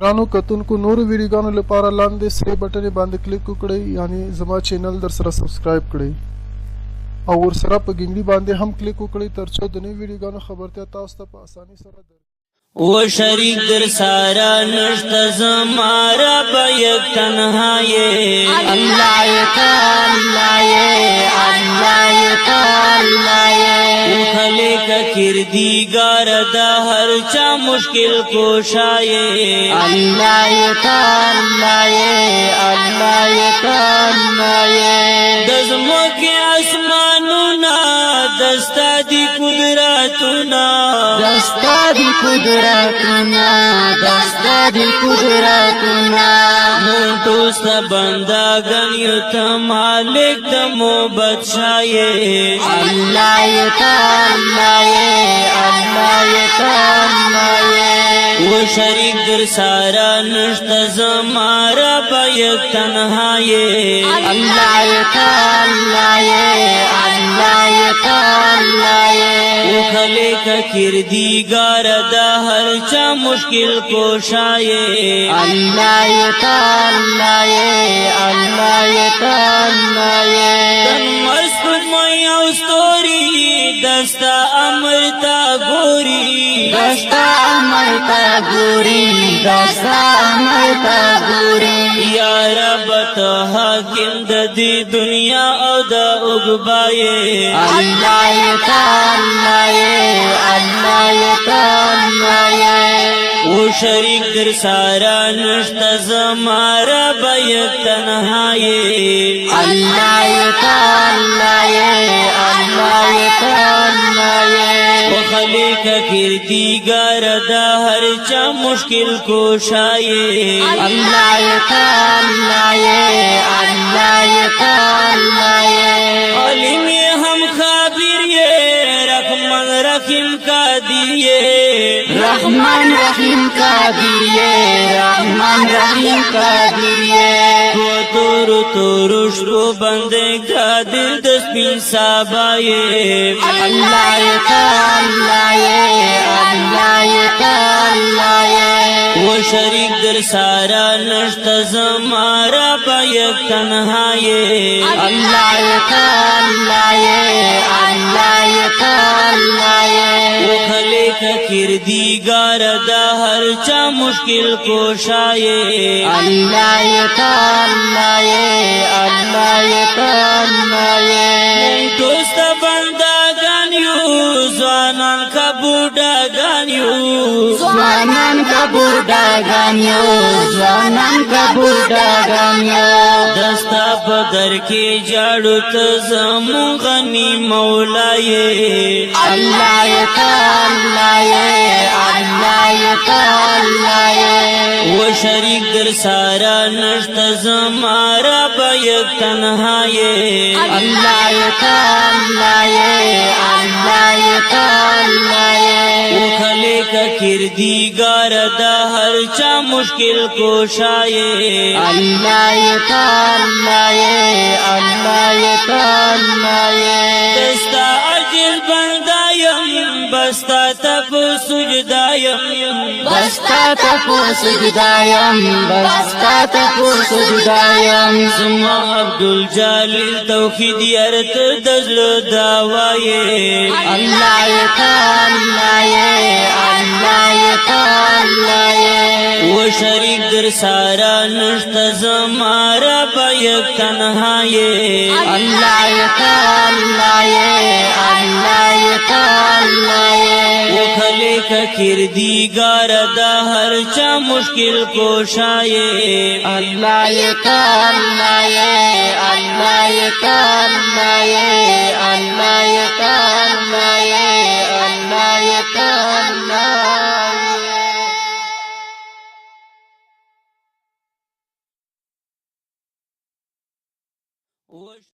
ګرانو کتونکو نورو ویډیوګانو لپاره لاندې سره بټن باندې کلیک وکړئ یعنی زما چینل در سره سبسکرایب کړئ او ورسره په ګنګړي باندې هم کلیک وکړئ ترڅو د نوو ویډیوګانو خبرتیا تاسو ته په اسانۍ سره و شریک در سارا نشت زمارا بیک تنہائی اللہ یتا اللہ اللہ یتا اللہ و خلق کردیگار دا ہر چا مشکل کوشائے اللہ یتا اللہ اللہ یتا اللہ دزمو کے آسمانونا دستا دی قدراتونا دستا دی قدراتنا دستا دی قدراتنا مونتو سا بندگان یتا مالک دا موبت شایے اللہ یتا اللہ اللہ یتا اللہ و شریک در سارا نشت زمارا بیک تنہائی اللہ یتا اللہ اللہ یتا اللہ و خلق کردیگار دا ہر چا مشکل کوشائے اللہ یتا اللہ اللہ یتا اللہ تن مرسکت مویا استوری دستا امرتا گوری دستا امرتا گوری دستا امرتا گوری یا رب تا حاکم دا دی دنیا او دا اگبائے اللہ یتا اللہ اللہ یتا اللہ و شریک در سارا نشت زمارا بیک تنہائی اللہ یتا اللہ اللہ یتا اللہ و خلق کردیگار دا ہر چا مشکل کوشائے اللہ یتا اللہ اللہ یتا اللہ علم ہم خابر یہ رحمان رحیم قادر یہ رحمان رحیم قادر یہ رحمان رحیم قادر یہ کو تور تورش کو بندے قادر دس بین صحابائے اللہ یتا اللہ اللہ یتا اللہ و شریک در سارا نشت زمارا بیک تنہائی اللہ یتا اللہ اللہ یتا اللہ و خلق کردیگار دا ہر چا مشکل کوشائے اللہ یتا اللہ اللہ یتا اللہ دوست بندہ گانیو زوانان کا بوڑا گانیو زوانان کا بوڑا گانیو زوانان کا بوڑا گانیو دستا بدر کے جاڑو تزمو غنی مولائے اللہ یتا اللہ اللہ یتا اللہ و شریک در سارا نشت زمارا بیک تنہائی اللہ یتا اللہ اللہ یتا اللہ و خلق کردیگار دا ہر چا مشکل کوشائے اللہ یتا اللہ اللہ یتا اللہ دستا عجل بندایم بستا تپ سجدایم بستا تپ سجدایم بستا تپ سجدایم زما عبدالجلیل توحید یرت دزل دعوائے اللہ یتا اللہ اللہ یتا اللہ و شریک در سارا نشت زمارا بیک تنہائی اللہ یتا اللہ اللہ یتا اللہ و خلق کردیگار دا ہر چا مشکل کوشائے اللہ یتا اللہ اللہ یتا اللہ اللہ یتا اللہ اللہ یتا اللہ